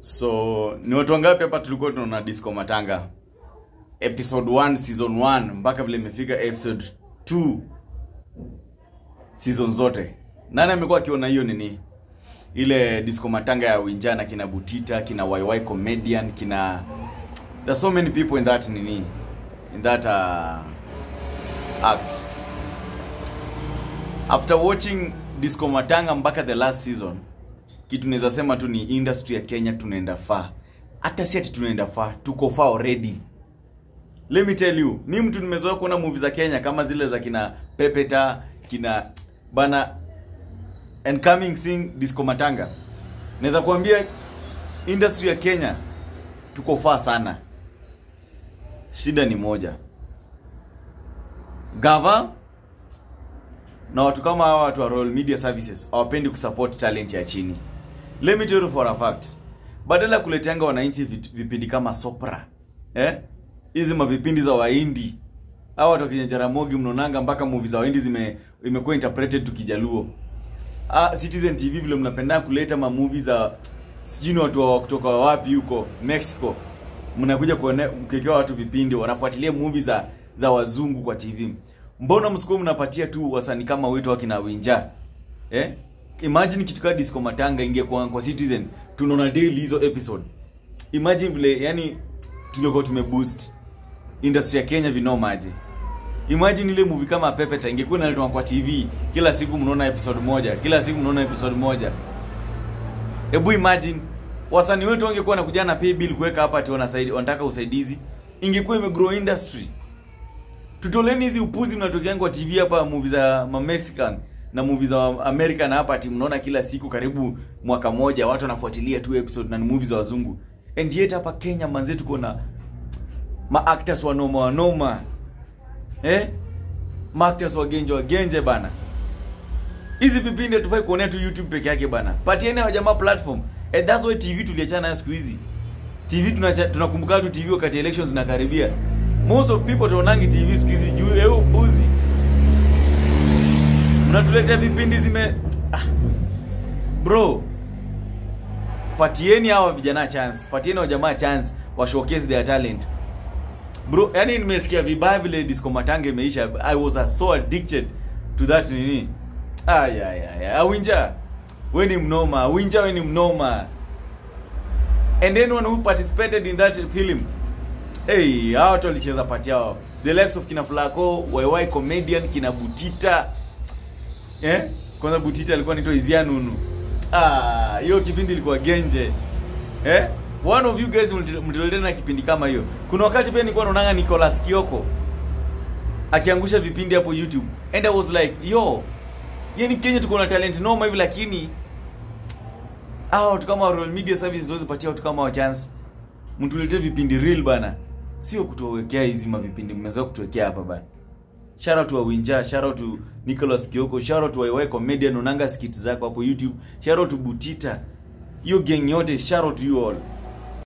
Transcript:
So ni watu wangapi hapa tulikuwa tunaona Disco Matanga episode 1 season 1 mpaka vile imefika episode 2 season zote? Nani amekuwa akiona hiyo nini? Ile Disco Matanga ya Winjana, kina Butita, kina YY comedian, kina there's so many people in that nini, in that act. After watching Disco Matanga mpaka the last season, kitu naweza sema tu ni industry ya Kenya tunaenda far. Hata si ati tunaenda far, tuko far already. Let me tell you, mimi mtu nimezoea kuona movies za Kenya kama zile za kina Pepeta, kina bana and coming sing Disco Matanga. Naweza kuambia industry ya Kenya tuko far sana. Shida ni moja. Gava na watu kama hawa watu wa Royal Media Services hawapendi kusupport talent ya chini. Let me tell you for a fact. Badala kuleteanga wananchi vipindi kama Sopra, hizi mavipindi za Wahindi, hawa watu wa Jaramogi mnonanga mpaka movies za Wahindi imekuwa interpreted tukijaluo. Citizen TV vile mnapenda kuleta ma movies za sijui watu wa kutoka wapi huko Mexico, mnakuja kukekewa watu vipindi wanafuatilia movies za wazungu kwa TV. Mbona msiko mnapatia tu wasanii kama wetu wakina Winja? Imagine kitu kama Disco Matanga ingekuwa kwa Citizen, tunaona daily hizo episode. Imagine vile yani tungekuwa tumeboost industry ya Kenya vinomaje. Imagine ile movie kama Pepeta ingekuwa inaletwa kwa TV, kila siku mnaona episode moja, kila siku mnaona episode moja. Hebu imagine wasanii wetu wangekuwa nakuja na pay bill kuweka hapa ati wanataka usaidizi, ingekuwa imegrow industry. Tutoleni hizi upuzi mnatokea kwa TV hapa, movies za Mexican na movies za American hapa ati mnaona kila siku karibu mwaka moja watu wanafuatilia tu episode na movies za wazungu. And yet hapa Kenya manze tuko na ma actors wanoma. Ma actors wagenje bana. Hizi vipindi tufai kuonea tu YouTube peke yake bana. Patieni wa jamaa platform. And that's why TV tuliachana nayo siku hizi. TV tunakumbuka tu TV wakati elections zinakaribia. Most of people tuonangi TV siku hizi juu leo buzi. Mnatuletea vipindi bro. Patieni hawa vijana chance. Patieni wa jamaa chance wa showcase their talent. Bro, yani nimesikia vibaya vile Disco Matanga imeisha. I was so addicted to that nini. Winja, we ni mnoma. Winja, we ni mnoma. And anyone who participated in that film, hao watu walicheza part yao. The likes of kina Flako, YY comedian, kina Butita. Kwanza Butita alikuwa anaitwa Izianunu. Hiyo kipindi ilikuwa genje. One of you guys mtolelea na kipindi kama hiyo. Kuna wakati pia nilikuwa naona Nicholas Kioko akiangusha vipindi hapo YouTube. And I was like, yo, yani Kenya tuko na talent noma hivi, lakini watu kama Royal Media Services waweze patia watu kama wa chance. Mtuletee vipindi real bana. Sio kutuwekea hizi mavipindi mmezoea kutuwekea hapa bana. Shout out to Winja, shout out to Nicholas Kioko, shout out to YY comedian, unanga skits zako hapo YouTube. Shout out to Butita. Hiyo gang yote, shout out to you all.